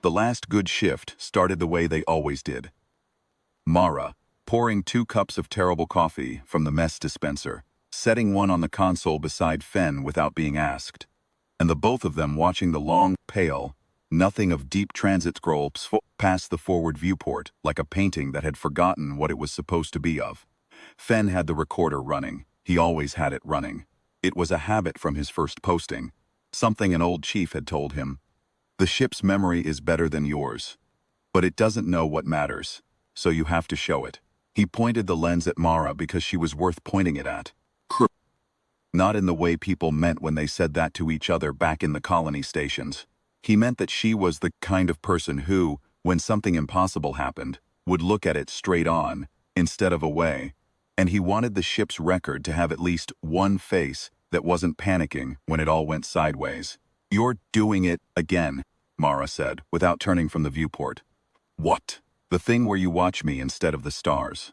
The last good shift started the way they always did. Mara, pouring 2 cups of terrible coffee from the mess dispenser, setting one on the console beside Fen without being asked, and the both of them watching the long, pale, nothing of deep transit scrolls past the forward viewport like a painting that had forgotten what it was supposed to be of. Fen had the recorder running. He always had it running. It was a habit from his first posting. Something an old chief had told him. The ship's memory is better than yours. But it doesn't know what matters, so you have to show it. He pointed the lens at Mara because she was worth pointing it at. Not in the way people meant when they said that to each other back in the colony stations. He meant that she was the kind of person who, when something impossible happened, would look at it straight on, instead of away. And he wanted the ship's record to have at least one face that wasn't panicking when it all went sideways. "You're doing it again," Mara said, without turning from the viewport. "What?" "The thing where you watch me instead of the stars.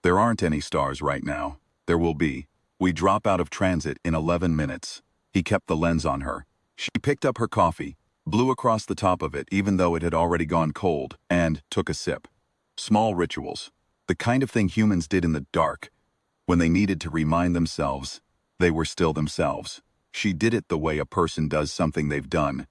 There aren't any stars right now. There will be. We drop out of transit in 11 minutes. He kept the lens on her. She picked up her coffee, blew across the top of it even though it had already gone cold, and took a sip. Small rituals. The kind of thing humans did in the dark, when they needed to remind themselves they were still themselves. She did it the way a person does something they've done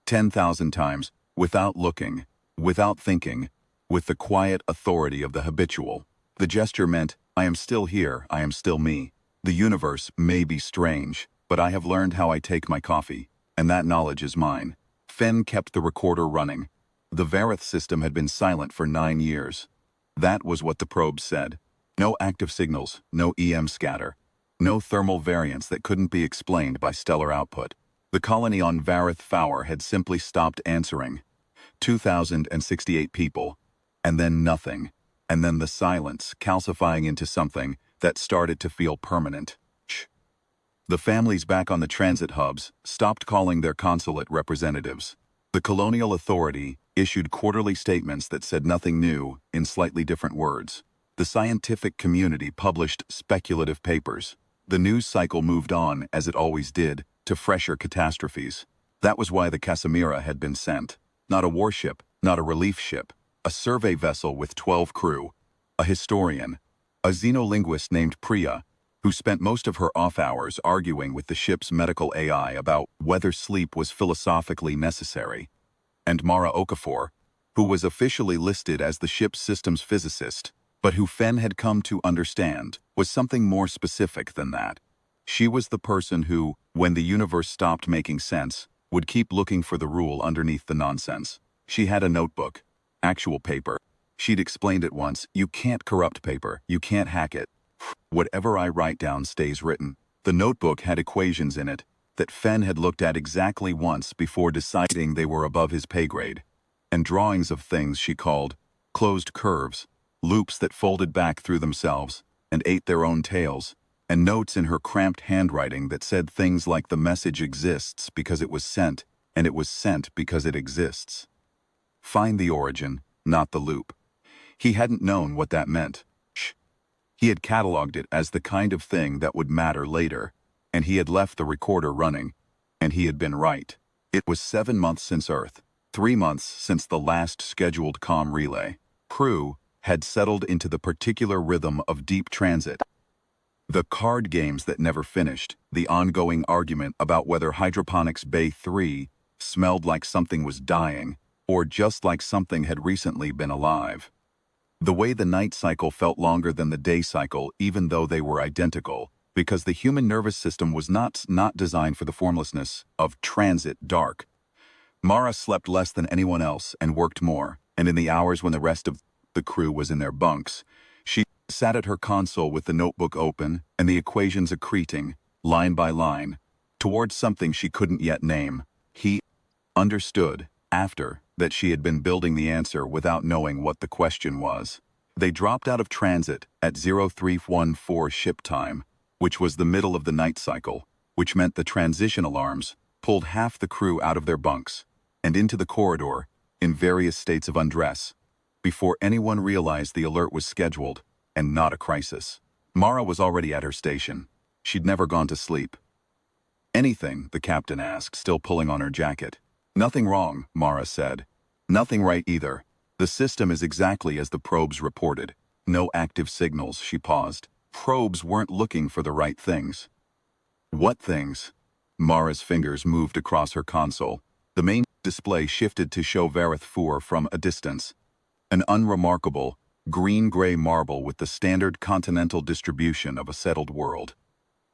10,000 times, without looking, without thinking, with the quiet authority of the habitual. The gesture meant, I am still here, I am still me. The universe may be strange, but I have learned how I take my coffee, and that knowledge is mine. Fen kept the recorder running. The Vareth system had been silent for 9 years. That was what the probes said. No active signals, no EM scatter, no thermal variance that couldn't be explained by stellar output. The colony on Vareth Fower had simply stopped answering. 2,068 people, and then nothing, and then the silence calcifying into something that started to feel permanent. The families back on the transit hubs stopped calling their consulate representatives. The colonial authority issued quarterly statements that said nothing new in slightly different words. The scientific community published speculative papers. The news cycle moved on, as it always did, to fresher catastrophes. That was why the Casimira had been sent. Not a warship, not a relief ship, a survey vessel with 12 crew, a historian, a xenolinguist named Priya, who spent most of her off hours arguing with the ship's medical AI about whether sleep was philosophically necessary, and Mara Okafor, who was officially listed as the ship's systems physicist, but who Fen had come to understand was something more specific than that. She was the person who, when the universe stopped making sense, would keep looking for the rule underneath the nonsense. She had a notebook, actual paper. She'd explained it once, you can't corrupt paper, you can't hack it. Whatever I write down stays written. The notebook had equations in it that Fen had looked at exactly once before deciding they were above his pay grade, and drawings of things she called closed curves, loops that folded back through themselves and ate their own tails, and notes in her cramped handwriting that said things like the message exists because it was sent, and it was sent because it exists. Find the origin, not the loop. He hadn't known what that meant. He had cataloged it as the kind of thing that would matter later, and he had left the recorder running, and he had been right. It was 7 months since Earth, 3 months since the last scheduled comm relay. Crew had settled into the particular rhythm of deep transit. The card games that never finished, the ongoing argument about whether Hydroponics Bay 3 smelled like something was dying, or just like something had recently been alive. The way the night cycle felt longer than the day cycle, even though they were identical, because the human nervous system was not designed for the formlessness of transit dark. Mara slept less than anyone else and worked more, and in the hours when the rest of the crew was in their bunks, she sat at her console with the notebook open and the equations accreting, line by line, towards something she couldn't yet name. He understood, after, that she had been building the answer without knowing what the question was. They dropped out of transit at 0314 ship time, which was the middle of the night cycle, which meant the transition alarms pulled half the crew out of their bunks and into the corridor in various states of undress, before anyone realized the alert was scheduled and not a crisis. Mara was already at her station. She'd never gone to sleep. "Anything?" the captain asked, still pulling on her jacket. "Nothing wrong," Mara said. Nothing right either. The system is exactly as the probes reported. No active signals, she paused. Probes weren't looking for the right things. What things? Mara's fingers moved across her console. The main display shifted to show Vareth 4 from a distance. An unremarkable, green-gray marble with the standard continental distribution of a settled world.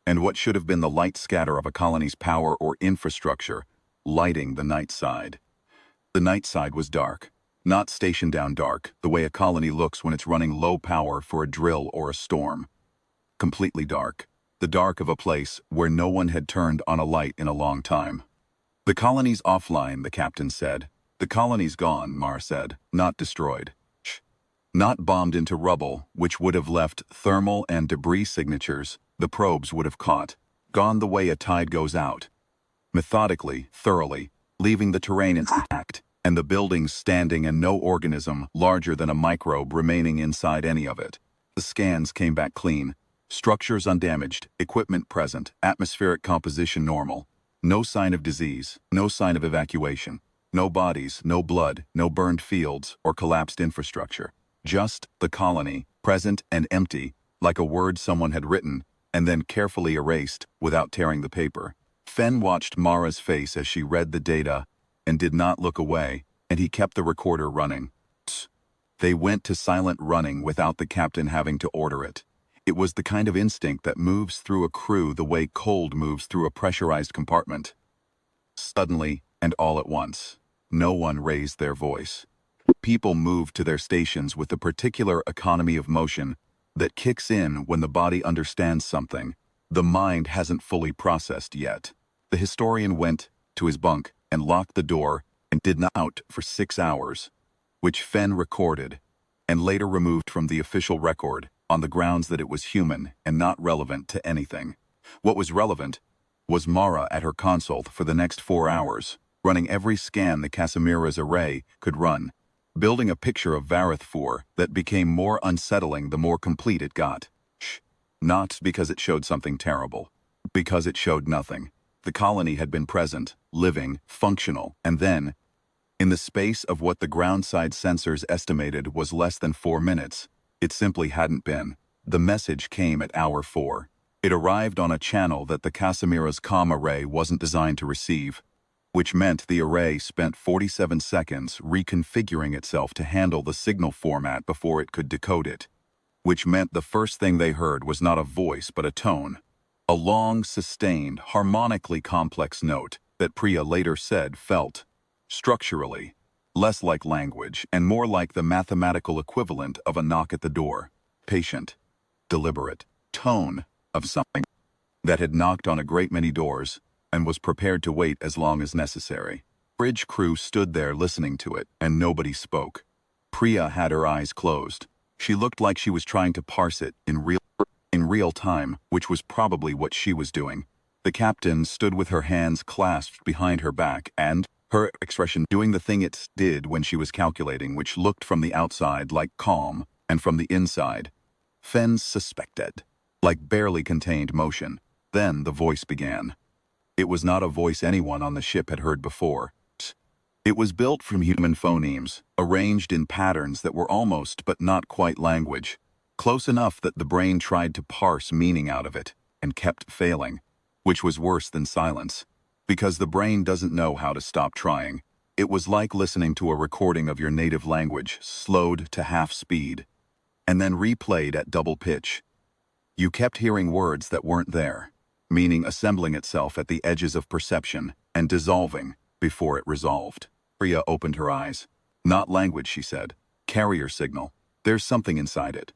And what should have been the light scatter of a colony's power or infrastructure, lighting the night side. The night side was dark. Not station-down dark, the way a colony looks when it's running low power for a drill or a storm. Completely dark. The dark of a place where no one had turned on a light in a long time. The colony's offline, the captain said. The colony's gone, Mar said, not destroyed. Not bombed into rubble, which would have left thermal and debris signatures the probes would have caught. Gone the way a tide goes out. Methodically, thoroughly, leaving the terrain intact, and the buildings standing and no organism larger than a microbe remaining inside any of it. The scans came back clean. Structures undamaged, equipment present, atmospheric composition normal. No sign of disease, no sign of evacuation. No bodies, no blood, no burned fields or collapsed infrastructure. Just the colony, present and empty, like a word someone had written and then carefully erased without tearing the paper. Fen watched Mara's face as she read the data and did not look away, and he kept the recorder running. They went to silent running without the captain having to order it. It was the kind of instinct that moves through a crew the way cold moves through a pressurized compartment. Suddenly, and all at once, no one raised their voice. People moved to their stations with a particular economy of motion that kicks in when the body understands something the mind hasn't fully processed yet. The historian went to his bunk and locked the door and did not out for 6 hours, which Fen recorded and later removed from the official record on the grounds that it was human and not relevant to anything. What was relevant was Mara at her console for the next 4 hours, running every scan the Casimira's array could run, building a picture of Vareth 4 that became more unsettling the more complete it got. Not because it showed something terrible, because it showed nothing. The colony had been present, living, functional, and then, in the space of what the groundside sensors estimated was less than 4 minutes, it simply hadn't been. The message came at hour 4. It arrived on a channel that the Casimira's comm array wasn't designed to receive, which meant the array spent 47 seconds reconfiguring itself to handle the signal format before it could decode it. Which meant the first thing they heard was not a voice but a tone. A long, sustained, harmonically complex note that Priya later said felt, structurally, less like language and more like the mathematical equivalent of a knock at the door. Patient, deliberate, tone of something that had knocked on a great many doors and was prepared to wait as long as necessary. Bridge crew stood there listening to it, and nobody spoke. Priya had her eyes closed. She looked like she was trying to parse it in real time, which was probably what she was doing. The captain stood with her hands clasped behind her back and, her expression doing the thing it did when she was calculating, which looked from the outside like calm, and from the inside, Fen suspected, like barely contained motion. Then the voice began. It was not a voice anyone on the ship had heard before. It was built from human phonemes, arranged in patterns that were almost but not quite language, close enough that the brain tried to parse meaning out of it, and kept failing, which was worse than silence, because the brain doesn't know how to stop trying. It was like listening to a recording of your native language, slowed to half speed, and then replayed at double pitch. You kept hearing words that weren't there, meaning assembling itself at the edges of perception and dissolving before it resolved. Priya opened her eyes. Not language, she said. Carrier signal. There's something inside it.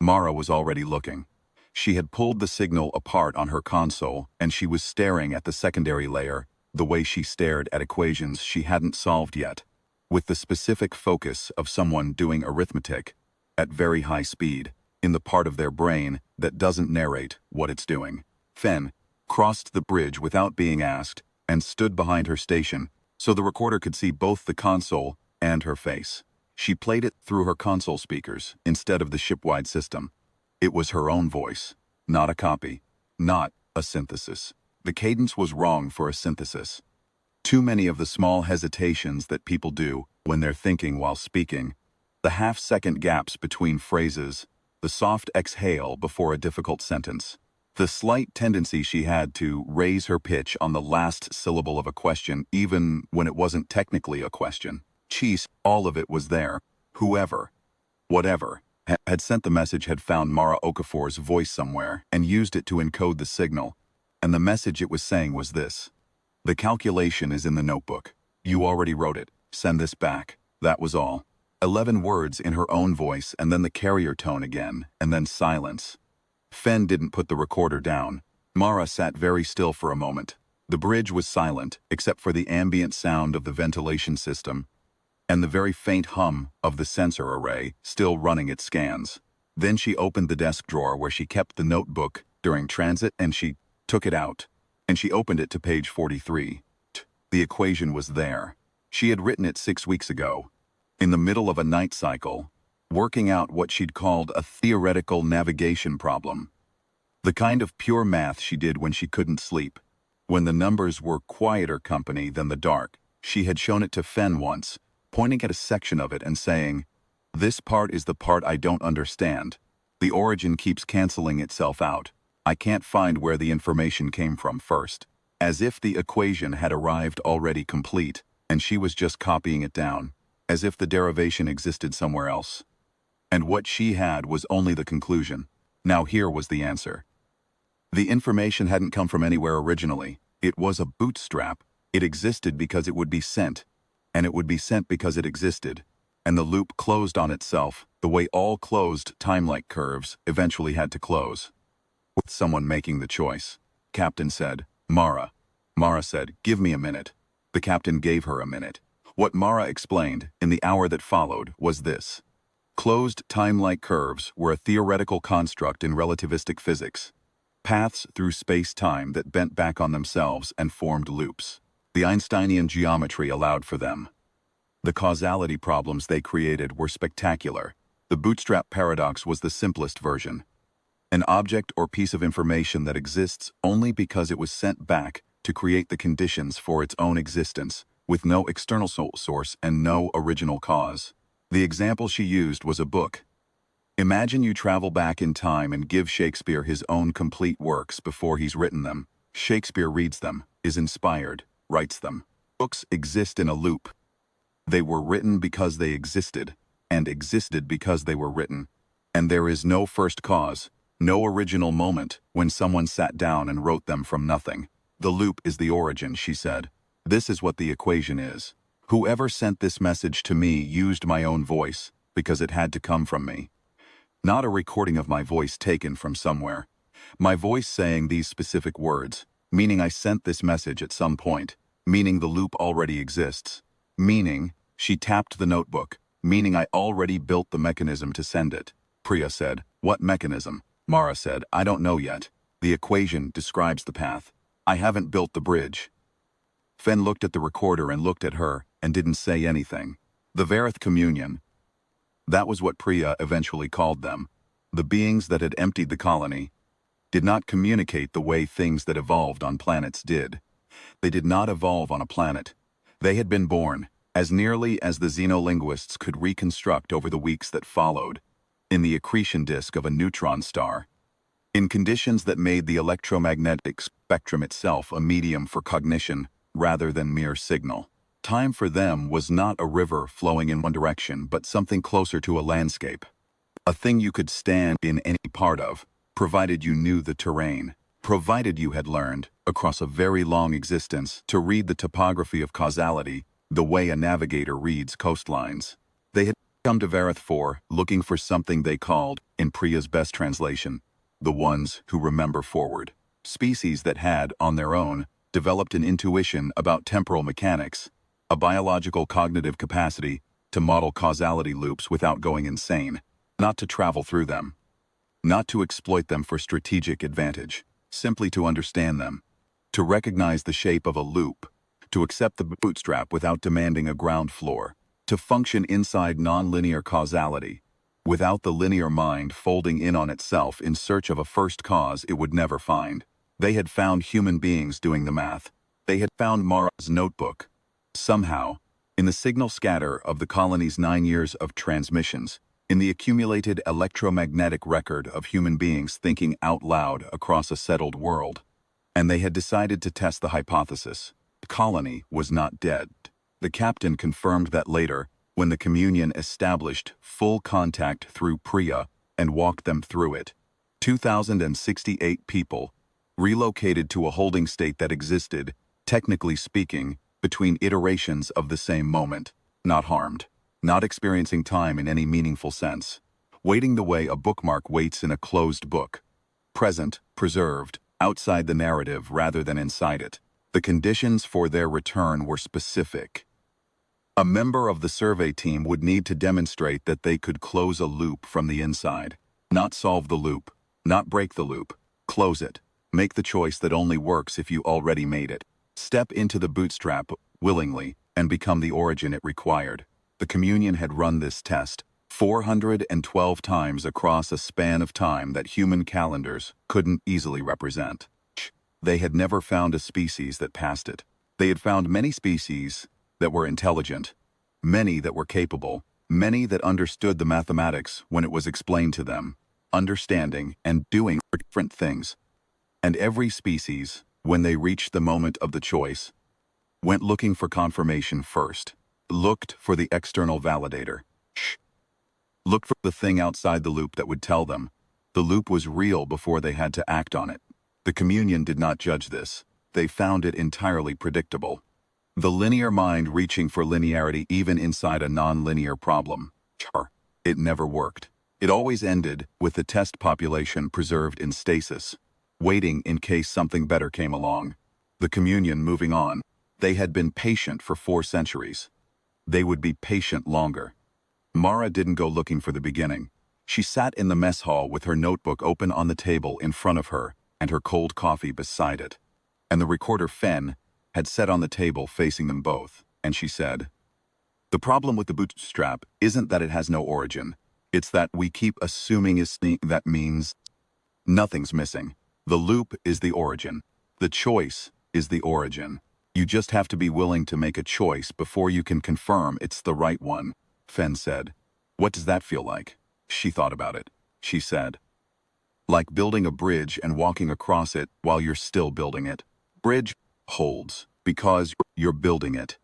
Mara was already looking. She had pulled the signal apart on her console, and she was staring at the secondary layer, the way she stared at equations she hadn't solved yet, with the specific focus of someone doing arithmetic at very high speed, in the part of their brain that doesn't narrate what it's doing. Fen crossed the bridge without being asked and stood behind her station so the recorder could see both the console and her face. She played it through her console speakers instead of the ship-wide system. It was her own voice, not a copy, not a synthesis. The cadence was wrong for a synthesis. Too many of the small hesitations that people do when they're thinking while speaking, the half-second gaps between phrases, the soft exhale before a difficult sentence, the slight tendency she had to raise her pitch on the last syllable of a question even when it wasn't technically a question. All of it was there. Whoever, whatever, had sent the message had found Mara Okafor's voice somewhere and used it to encode the signal. And the message it was saying was this: "The calculation is in the notebook. You already wrote it. Send this back." That was all. 11 words in her own voice, and then the carrier tone again, and then silence. Fen didn't put the recorder down. Mara sat very still for a moment. The bridge was silent, except for the ambient sound of the ventilation system and the very faint hum of the sensor array still running its scans. Then she opened the desk drawer where she kept the notebook during transit, and she took it out, and she opened it to page 43. The equation was there. She had written it 6 weeks ago, in the middle of a night cycle, working out what she'd called a theoretical navigation problem. The kind of pure math she did when she couldn't sleep, when the numbers were quieter company than the dark. She had shown it to Fen once, pointing at a section of it and saying, "This part is the part I don't understand. The origin keeps canceling itself out. I can't find where the information came from first." As if the equation had arrived already complete, and she was just copying it down, as if the derivation existed somewhere else. And what she had was only the conclusion. Now here was the answer. The information hadn't come from anywhere originally. It was a bootstrap. It existed because it would be sent, and it would be sent because it existed. And the loop closed on itself, the way all closed time-like curves eventually had to close. With someone making the choice. Captain said, "Mara." Mara said, "Give me a minute." The captain gave her a minute. What Mara explained, in the hour that followed, was this. Closed time-like curves were a theoretical construct in relativistic physics. Paths through space-time that bent back on themselves and formed loops. The Einsteinian geometry allowed for them. The causality problems they created were spectacular. The bootstrap paradox was the simplest version. An object or piece of information that exists only because it was sent back to create the conditions for its own existence, with no external source and no original cause. The example she used was a book. Imagine you travel back in time and give Shakespeare his own complete works before he's written them. Shakespeare reads them, is inspired, writes them. Books exist in a loop. They were written because they existed, and existed because they were written. And there is no first cause, no original moment when someone sat down and wrote them from nothing. The loop is the origin, she said. This is what the equation is. Whoever sent this message to me used my own voice, because it had to come from me. Not a recording of my voice taken from somewhere. My voice saying these specific words, meaning I sent this message at some point, meaning the loop already exists, meaning she tapped the notebook, meaning I already built the mechanism to send it. Priya said, "What mechanism?" Mara said, "I don't know yet. The equation describes the path. I haven't built the bridge." Fen looked at the recorder and looked at her and didn't say anything. The Varith Communion. That was what Priya eventually called them. The beings that had emptied the colony did not communicate the way things that evolved on planets did. They did not evolve on a planet. They had been born, as nearly as the xenolinguists could reconstruct over the weeks that followed, in the accretion disk of a neutron star, in conditions that made the electromagnetic spectrum itself a medium for cognition rather than mere signal. Time for them was not a river flowing in one direction, but something closer to a landscape. A thing you could stand in any part of, provided you knew the terrain, provided you had learned, across a very long existence, to read the topography of causality the way a navigator reads coastlines. They had come to Varith for, looking for something they called, in Priya's best translation, the ones who remember forward. Species that had, on their own, developed an intuition about temporal mechanics, a biological cognitive capacity to model causality loops without going insane, not to travel through them, not to exploit them for strategic advantage, simply to understand them, to recognize the shape of a loop, to accept the bootstrap without demanding a ground floor, to function inside nonlinear causality, without the linear mind folding in on itself in search of a first cause it would never find. They had found human beings doing the math. They had found Mara's notebook. Somehow, In the signal scatter of the colony's 9 years of transmissions, in the accumulated electromagnetic record of human beings thinking out loud across a settled world. And they had decided to test the hypothesis. The colony was not dead. The captain confirmed that later, when the communion established full contact through Priya and walked them through it. 2,068 people relocated to a holding state that existed, technically speaking, between iterations of the same moment, not harmed, not experiencing time in any meaningful sense, waiting the way a bookmark waits in a closed book, present, preserved, outside the narrative rather than inside it. The conditions for their return were specific. A member of the survey team would need to demonstrate that they could close a loop from the inside, not solve the loop, not break the loop, close it, make the choice that only works if you already made it. Step into the bootstrap willingly and become the origin it required. The communion had run this test 412 times across a span of time that human calendars couldn't easily represent. They had never found a species that passed it. They had found many species that were intelligent, many that were capable, many that understood the mathematics when it was explained to them, understanding and doing different things. And every species, when they reached the moment of the choice, went looking for confirmation first, looked for the external validator, looked for the thing outside the loop that would tell them the loop was real before they had to act on it. The communion did not judge this. They found it entirely predictable. The linear mind reaching for linearity even inside a non-linear problem. It never worked. It always ended with the test population preserved in stasis, waiting in case something better came along. The communion moving on. They had been patient for 4 centuries. They would be patient longer. Mara didn't go looking for the beginning. She sat in the mess hall with her notebook open on the table in front of her and her cold coffee beside it. And the recorder Fen had set on the table facing them both, and she said, "The problem with the bootstrap isn't that it has no origin. It's that we keep assuming that means nothing's missing. The loop is the origin. The choice is the origin. You just have to be willing to make a choice before you can confirm it's the right one," Fen said. "What does that feel like?" She thought about it. She said, "Like building a bridge and walking across it while you're still building it. Bridge holds because you're building it.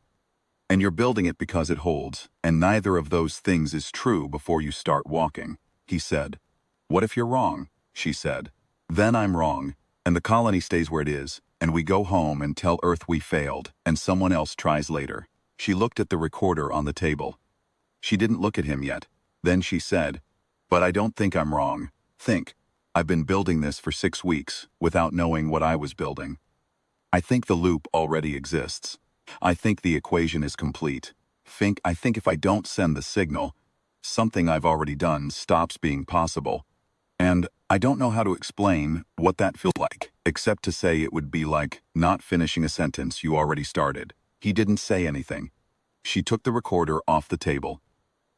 And you're building it because it holds, and neither of those things is true before you start walking," he said. "What if you're wrong?" she said. "Then I'm wrong, and the colony stays where it is, and we go home and tell Earth we failed, and someone else tries later." She looked at the recorder on the table. She didn't look at him yet. Then she said, "But I don't think I'm wrong. Think. I've been building this for 6 weeks without knowing what I was building. I think the loop already exists. I think the equation is complete. I think if I don't send the signal, something I've already done stops being possible. And I don't know how to explain what that feels like, except to say it would be like not finishing a sentence you already started." He didn't say anything. She took the recorder off the table.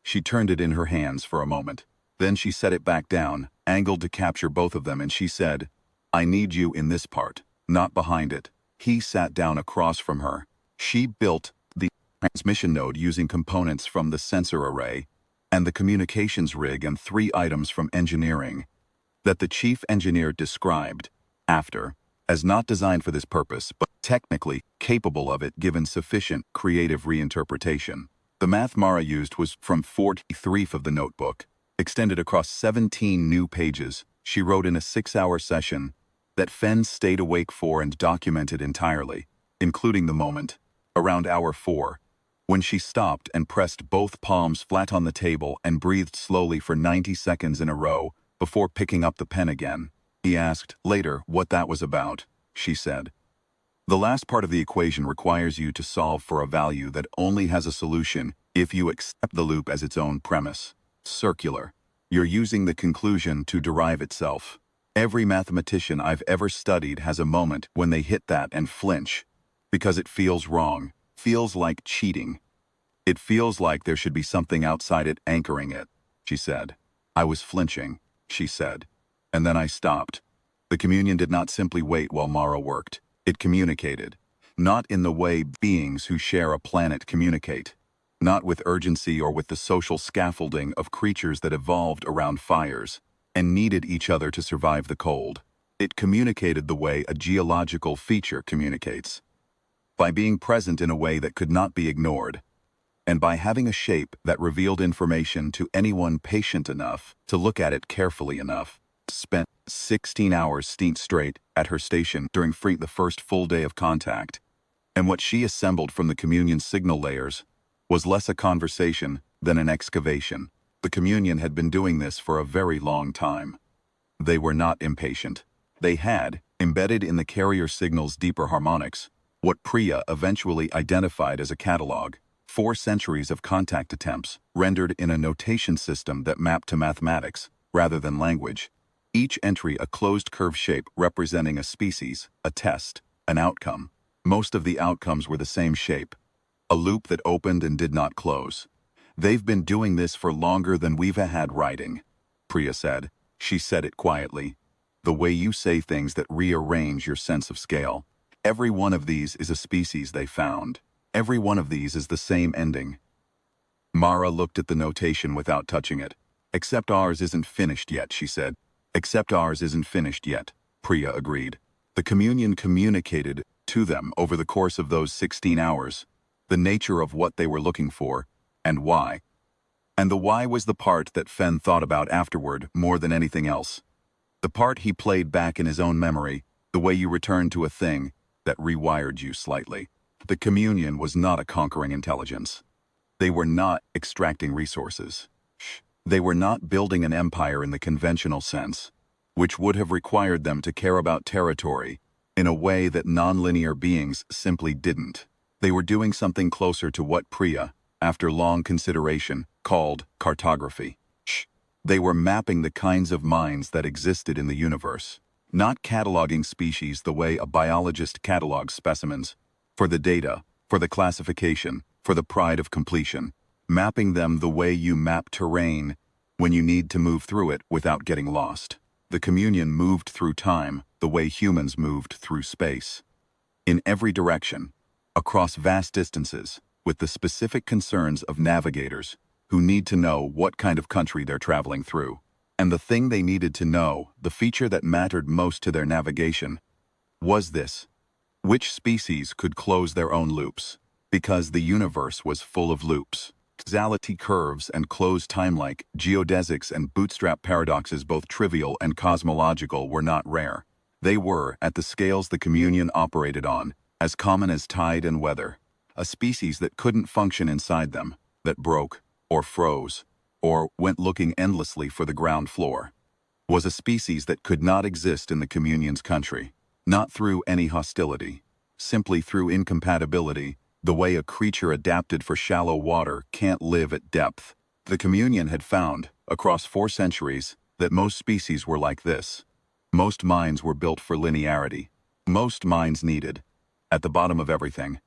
She turned it in her hands for a moment. Then she set it back down, angled to capture both of them, and she said, "I need you in this part, not behind it." He sat down across from her. She built the transmission node using components from the sensor array and the communications rig and 3 items from engineering that the chief engineer described after as not designed for this purpose, but technically capable of it given sufficient creative reinterpretation. The math Mara used was from 43 of the notebook, extended across 17 new pages she wrote in a 6-hour session that Fen stayed awake for and documented entirely, including the moment, around hour 4, when she stopped and pressed both palms flat on the table and breathed slowly for 90 seconds in a row before picking up the pen again. He asked later what that was about. She said, "The last part of the equation requires you to solve for a value that only has a solution if you accept the loop as its own premise. Circular. You're using the conclusion to derive itself. Every mathematician I've ever studied has a moment when they hit that and flinch, because it feels wrong, feels like cheating. It feels like there should be something outside it anchoring it," she said. "I was flinching," she said. "And then I stopped." The communion did not simply wait while Mara worked. It communicated. Not in the way beings who share a planet communicate. not with urgency or with the social scaffolding of creatures that evolved around fires and needed each other to survive the cold. It communicated the way a geological feature communicates, by being present in a way that could not be ignored, and by having a shape that revealed information to anyone patient enough to look at it carefully enough. Spent 16 hours straight at her station during the first full day of contact, and what she assembled from the communion signal layers was less a conversation than an excavation. The communion had been doing this for a very long time. They were not impatient. They had, embedded in the carrier signal's deeper harmonics, what Priya eventually identified as a catalog, 4 centuries of contact attempts, rendered in a notation system that mapped to mathematics, rather than language. Each entry a closed curve shape representing a species, a test, an outcome. Most of the outcomes were the same shape, a loop that opened and did not close. They've been doing this for longer than we've had writing, Priya said. She said it quietly. The way you say things that rearrange your sense of scale. Every one of these is a species they found. Every one of these is the same ending. Mara looked at the notation without touching it. Except ours isn't finished yet, she said. Except ours isn't finished yet, Priya agreed. The communion communicated to them over the course of those 16 hours, the nature of what they were looking for, and why. And the why was the part that Fen thought about afterward more than anything else. The part he played back in his own memory, the way you returned to a thing that rewired you slightly. The communion was not a conquering intelligence. They were not extracting resources. They were not building an empire in the conventional sense, which would have required them to care about territory in a way that nonlinear beings simply didn't. They were doing something closer to what Priya, after long consideration, called cartography. They were mapping the kinds of minds that existed in the universe, not cataloging species the way a biologist catalogs specimens, for the data, for the classification, for the pride of completion, mapping them the way you map terrain when you need to move through it without getting lost. The communion moved through time the way humans moved through space. In every direction, across vast distances, with the specific concerns of navigators who need to know what kind of country they're traveling through. And the thing they needed to know, the feature that mattered most to their navigation, was this: which species could close their own loops? Because the universe was full of loops. Causality curves and closed time-like geodesics and bootstrap paradoxes, both trivial and cosmological, were not rare. They were, at the scales the communion operated on, as common as tide and weather. A species that couldn't function inside them, that broke, or froze, or went looking endlessly for the ground floor, was a species that could not exist in the communion's country. Not through any hostility, simply through incompatibility, the way a creature adapted for shallow water can't live at depth. The communion had found, across 4 centuries, that most species were like this. Most minds were built for linearity. Most minds needed, at the bottom of everything,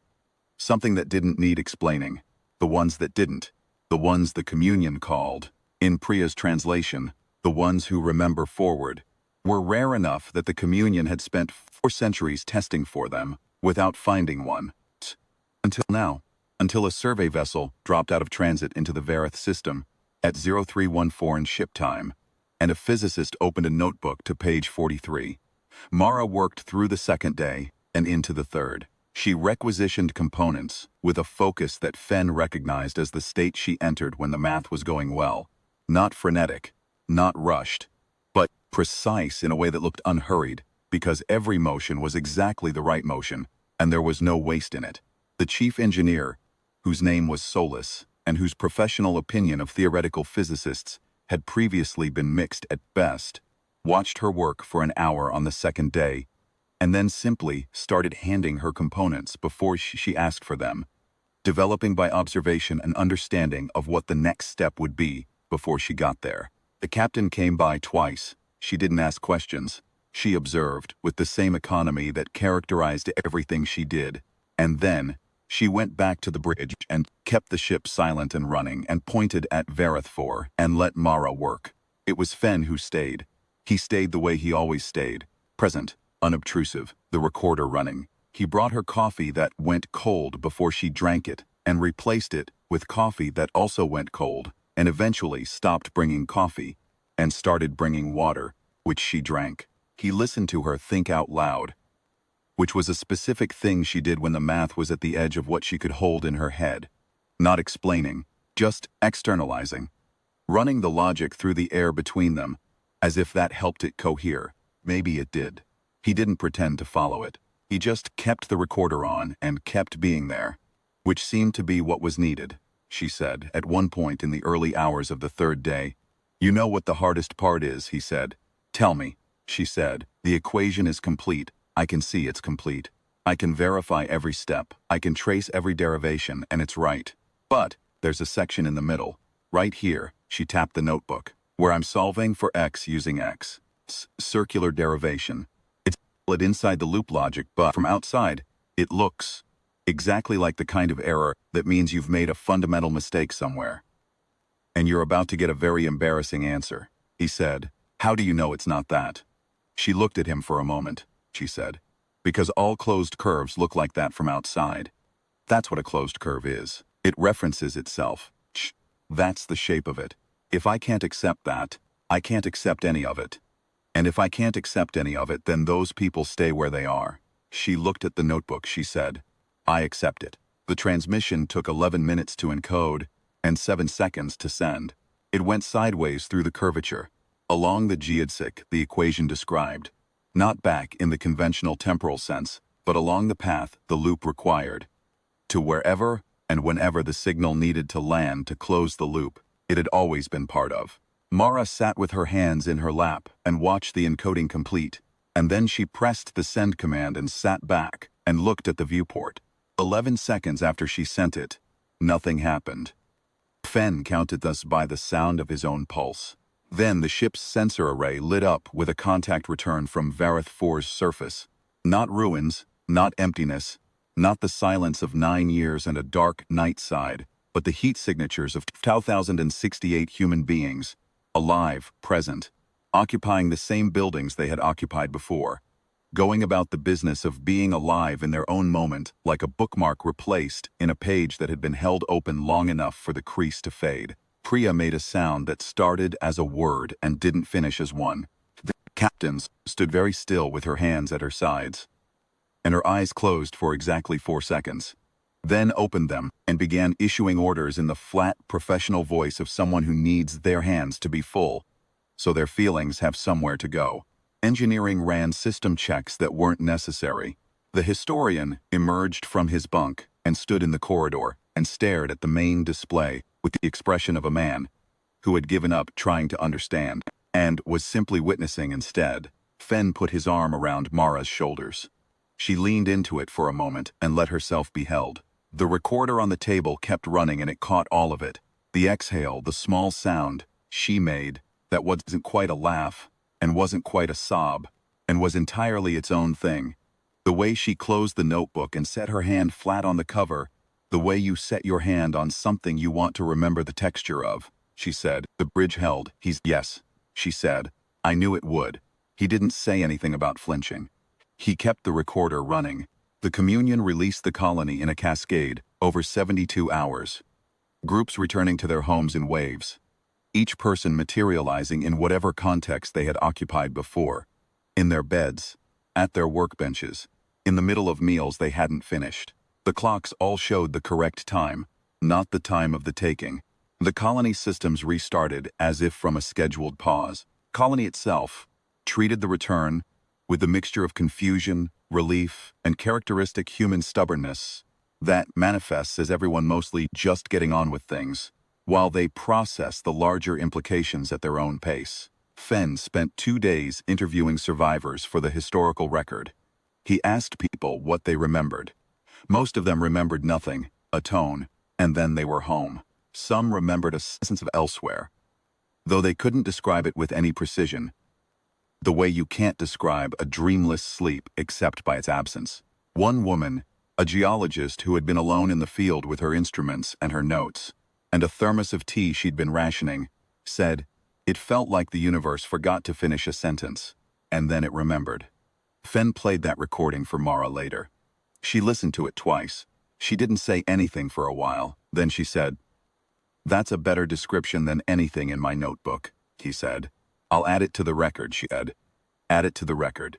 something that didn't need explaining. The ones that didn't, the ones the communion called, in Priya's translation, the ones who remember forward, were rare enough that the communion had spent 4 centuries testing for them without finding one. Until now, until a survey vessel dropped out of transit into the Varith system at 0314 ship time, and a physicist opened a notebook to page 43. Mara worked through the second day and into the third. She requisitioned components with a focus that Fen recognized as the state she entered when the math was going well. Not frenetic, not rushed, but precise in a way that looked unhurried, because every motion was exactly the right motion, and there was no waste in it. The chief engineer, whose name was Solus, and whose professional opinion of theoretical physicists had previously been mixed at best, watched her work for an hour on the second day, and then simply started handing her components before she asked for them, developing by observation an understanding of what the next step would be before she got there. The captain came by twice. She didn't ask questions. She observed with the same economy that characterized everything she did. And then, she went back to the bridge and kept the ship silent and running and pointed at Varith and let Mara work. It was Fen who stayed. He stayed the way he always stayed, present, unobtrusive, the recorder running. He brought her coffee that went cold before she drank it, and replaced it with coffee that also went cold, and eventually stopped bringing coffee and started bringing water, which she drank. He listened to her think out loud, which was a specific thing she did when the math was at the edge of what she could hold in her head. Not explaining, just externalizing. Running the logic through the air between them, as if that helped it cohere. Maybe it did. He didn't pretend to follow it. He just kept the recorder on and kept being there, which seemed to be what was needed, she said, at one point in the early hours of the third day. You know what the hardest part is, he said. Tell me, she said. The equation is complete. I can see it's complete. I can verify every step. I can trace every derivation, and it's right. But there's a section in the middle. Right here, she tapped the notebook, where I'm solving for x using x. Circular derivation. It's solid inside the loop logic, but from outside, it looks exactly like the kind of error that means you've made a fundamental mistake somewhere. And you're about to get a very embarrassing answer, he said. How do you know it's not that? She looked at him for a moment, she said. Because all closed curves look like that from outside. That's what a closed curve is. It references itself. That's the shape of it. If I can't accept that, I can't accept any of it. And if I can't accept any of it, then those people stay where they are. She looked at the notebook, she said. I accept it. The transmission took 11 minutes to encode and 7 seconds to send. It went sideways through the curvature, along the geodesic the equation described. Not back in the conventional temporal sense, but along the path the loop required. To wherever and whenever the signal needed to land to close the loop, it had always been part of. Mara sat with her hands in her lap and watched the encoding complete, and then she pressed the send command and sat back and looked at the viewport. 11 seconds after she sent it, nothing happened. Fenn counted thus by the sound of his own pulse. Then the ship's sensor array lit up with a contact return from Vareth 4's surface. Not ruins, not emptiness, not the silence of 9 years and a dark night side, but the heat signatures of 2,068 human beings, alive, present, occupying the same buildings they had occupied before, going about the business of being alive in their own moment like a bookmark replaced in a page that had been held open long enough for the crease to fade. Priya made a sound that started as a word and didn't finish as one. The captain stood very still with her hands at her sides, and her eyes closed for exactly 4 seconds. Then opened them and began issuing orders in the flat, professional voice of someone who needs their hands to be full, so their feelings have somewhere to go. Engineering ran system checks that weren't necessary. The historian emerged from his bunk and stood in the corridor and stared at the main display with the expression of a man who had given up trying to understand and was simply witnessing instead. Fenn put his arm around Mara's shoulders. She leaned into it for a moment and let herself be held. The recorder on the table kept running and it caught all of it. The exhale, the small sound she made that wasn't quite a laugh and wasn't quite a sob and was entirely its own thing. The way she closed the notebook and set her hand flat on the cover, the way you set your hand on something you want to remember the texture of, she said. The bridge held. Yes, she said. I knew it would. He didn't say anything about flinching. He kept the recorder running. The communion released the colony in a cascade over 72 hours. Groups returning to their homes in waves. Each person materializing in whatever context they had occupied before. In their beds, at their workbenches, in the middle of meals they hadn't finished. The clocks all showed the correct time, not the time of the taking. The colony systems restarted as if from a scheduled pause. Colony itself treated the return with the mixture of confusion, relief, and characteristic human stubbornness that manifests as everyone mostly just getting on with things, while they process the larger implications at their own pace. Fenn spent 2 days interviewing survivors for the historical record. He asked people what they remembered. Most of them remembered nothing, a tone, and then they were home. Some remembered a sense of elsewhere, though they couldn't describe it with any precision, the way you can't describe a dreamless sleep except by its absence. One woman, a geologist who had been alone in the field with her instruments and her notes, and a thermos of tea she'd been rationing, said, it felt like the universe forgot to finish a sentence, and then it remembered. Fenn played that recording for Mara later. She listened to it twice. She didn't say anything for a while. Then she said, "That's a better description than anything in my notebook," he said. "I'll add it to the record," she said. Add it to the record.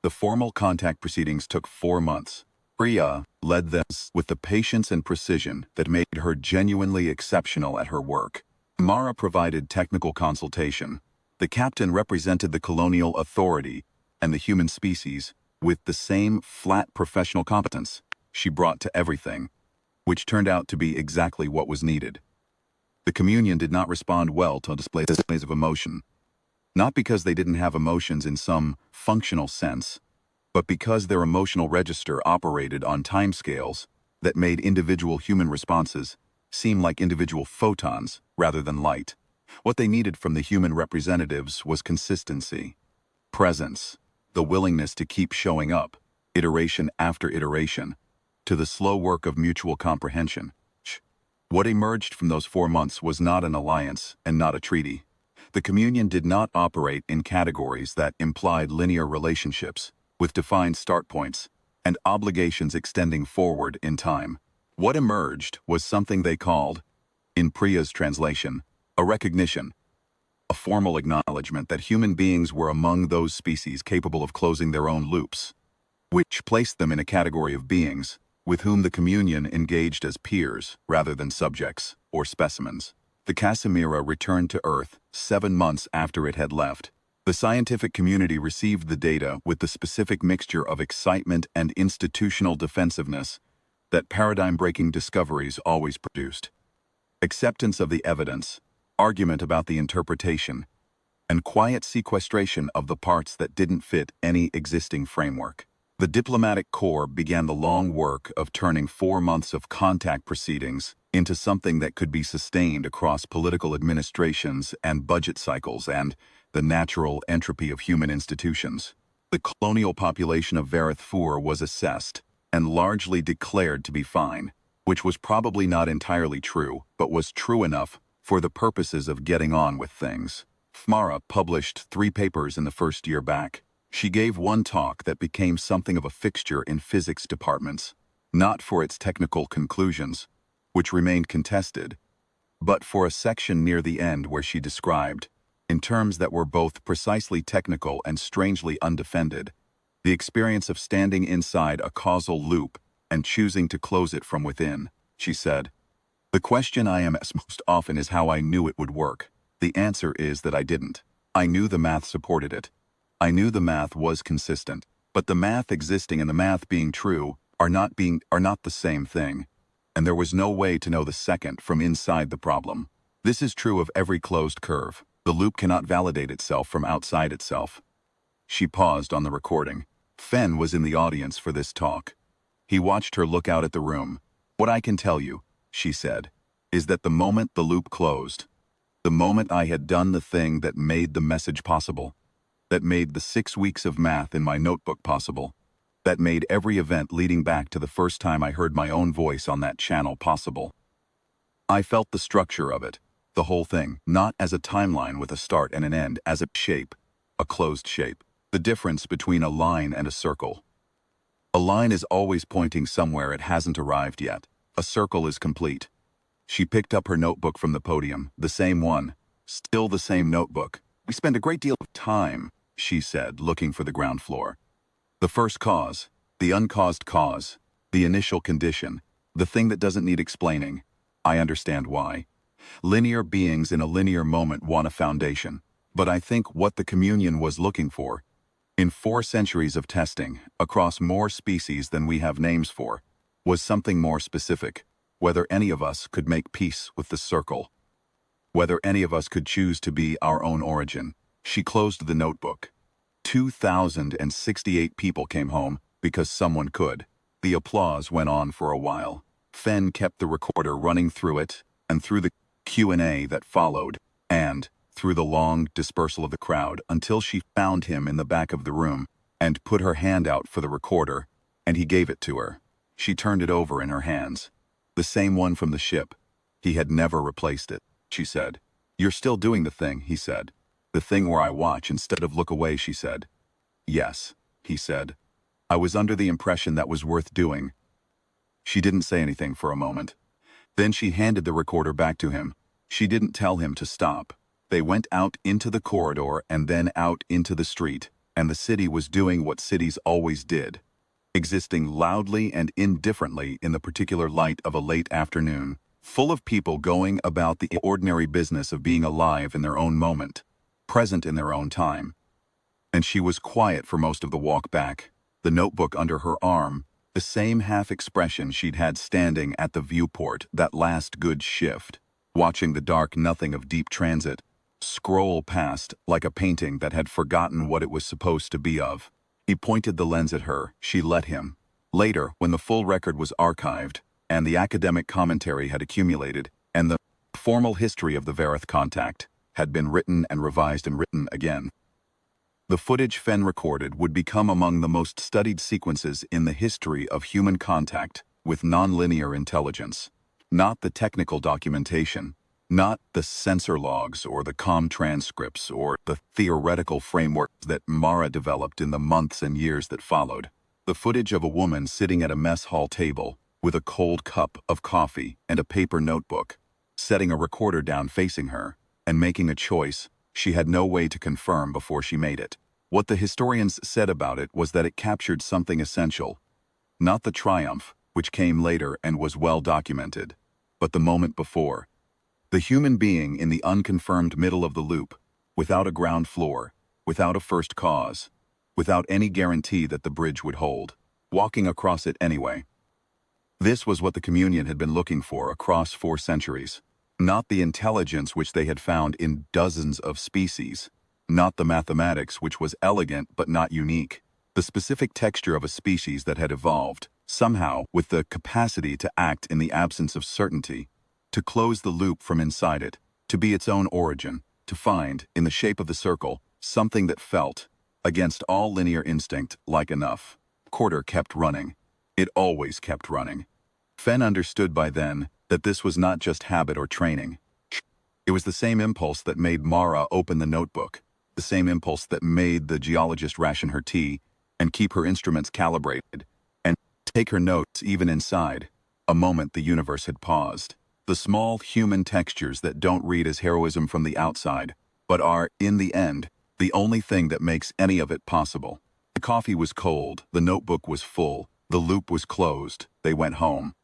The formal contact proceedings took 4 months. Priya led them with the patience and precision that made her genuinely exceptional at her work. Mara provided technical consultation. The captain represented the colonial authority and the human species with the same flat professional competence she brought to everything, which turned out to be exactly what was needed. The communion did not respond well to displays of emotion, not because they didn't have emotions in some functional sense, but because their emotional register operated on timescales that made individual human responses seem like individual photons rather than light. What they needed from the human representatives was consistency, presence, the willingness to keep showing up, iteration after iteration, to the slow work of mutual comprehension. What emerged from those 4 months was not an alliance and not a treaty. The communion did not operate in categories that implied linear relationships, with defined start points and obligations extending forward in time. What emerged was something they called, in Priya's translation, a recognition, a formal acknowledgement that human beings were among those species capable of closing their own loops, which placed them in a category of beings with whom the communion engaged as peers rather than subjects or specimens. The Casimira returned to Earth 7 months after it had left. The scientific community received the data with the specific mixture of excitement and institutional defensiveness that paradigm-breaking discoveries always produced. Acceptance of the evidence, argument about the interpretation, and quiet sequestration of the parts that didn't fit any existing framework. The diplomatic corps began the long work of turning 4 months of contact proceedings into something that could be sustained across political administrations and budget cycles and the natural entropy of human institutions. The colonial population of Varith Four was assessed and largely declared to be fine, which was probably not entirely true, but was true enough for the purposes of getting on with things. Mara published 3 papers in the first year back. She gave one talk that became something of a fixture in physics departments, not for its technical conclusions, which remained contested, but for a section near the end where she described, in terms that were both precisely technical and strangely undefended, the experience of standing inside a causal loop and choosing to close it from within. She said, "The question I am asked most often is how I knew it would work. The answer is that I didn't. I knew the math supported it. I knew the math was consistent, but the math existing and the math being true are not the same thing. And there was no way to know the second from inside the problem. This is true of every closed curve. The loop cannot validate itself from outside itself." She paused on the recording. Fenn was in the audience for this talk. He watched her look out at the room. "What I can tell you," she said, "is that the moment the loop closed, the moment I had done the thing that made the message possible, that made the 6 weeks of math in my notebook possible, that made every event leading back to the first time I heard my own voice on that channel possible. I felt the structure of it, the whole thing, not as a timeline with a start and an end, as a shape, a closed shape. The difference between a line and a circle. A line is always pointing somewhere it hasn't arrived yet. A circle is complete." She picked up her notebook from the podium, the same one, still the same notebook. "We spend a great deal of time," she said, looking for the ground floor. "The first cause, the uncaused cause, the initial condition, the thing that doesn't need explaining. I understand why. Linear beings in a linear moment want a foundation. But I think what the communion was looking for, in 4 centuries of testing, across more species than we have names for, was something more specific. Whether any of us could make peace with the circle. Whether any of us could choose to be our own origin." She closed the notebook. 2,068 people came home because someone could. The applause went on for a while. Fenn kept the recorder running through it, and through the Q&A that followed, and through the long dispersal of the crowd until she found him in the back of the room and put her hand out for the recorder, and he gave it to her. She turned it over in her hands. "The same one from the ship. He had never replaced it," she said. "You're still doing the thing," he said. "The thing where I watch instead of look away," she said. "Yes," he said. "I was under the impression that was worth doing. She didn't say anything for a moment. Then she handed the recorder back to him. She didn't tell him to stop. They went out into the corridor and then out into the street, and the city was doing what cities always did, existing loudly and indifferently in the particular light of a late afternoon, full of people going about the ordinary business of being alive in their own moment, present in their own time. And she was quiet for most of the walk back, the notebook under her arm, the same half-expression she'd had standing at the viewport that last good shift, watching the dark nothing of deep transit scroll past like a painting that had forgotten what it was supposed to be of. He pointed the lens at her. She let him. Later, when the full record was archived, and the academic commentary had accumulated, and the formal history of the Vareth contact had been written and revised and written again, the footage Fenn recorded would become among the most studied sequences in the history of human contact with nonlinear intelligence. Not the technical documentation, not the sensor logs or the comm transcripts or the theoretical frameworks that Mara developed in the months and years that followed. The footage of a woman sitting at a mess hall table with a cold cup of coffee and a paper notebook, setting a recorder down facing her, and making a choice she had no way to confirm before she made it. What the historians said about it was that it captured something essential, not the triumph, which came later and was well documented, but the moment before. The human being in the unconfirmed middle of the loop, without a ground floor, without a first cause, without any guarantee that the bridge would hold, walking across it anyway. This was what the communion had been looking for across 4 centuries. Not the intelligence which they had found in dozens of species, not the mathematics which was elegant but not unique, the specific texture of a species that had evolved, somehow with the capacity to act in the absence of certainty, to close the loop from inside it, to be its own origin, to find, in the shape of the circle, something that felt, against all linear instinct, like enough. Quarter kept running. It always kept running. Fenn understood by then that this was not just habit or training. It was the same impulse that made Mara open the notebook, the same impulse that made the geologist ration her tea and keep her instruments calibrated, and take her notes even inside. A moment the universe had paused. The small human textures that don't read as heroism from the outside, but are, in the end, the only thing that makes any of it possible. The coffee was cold, the notebook was full, the loop was closed. They went home.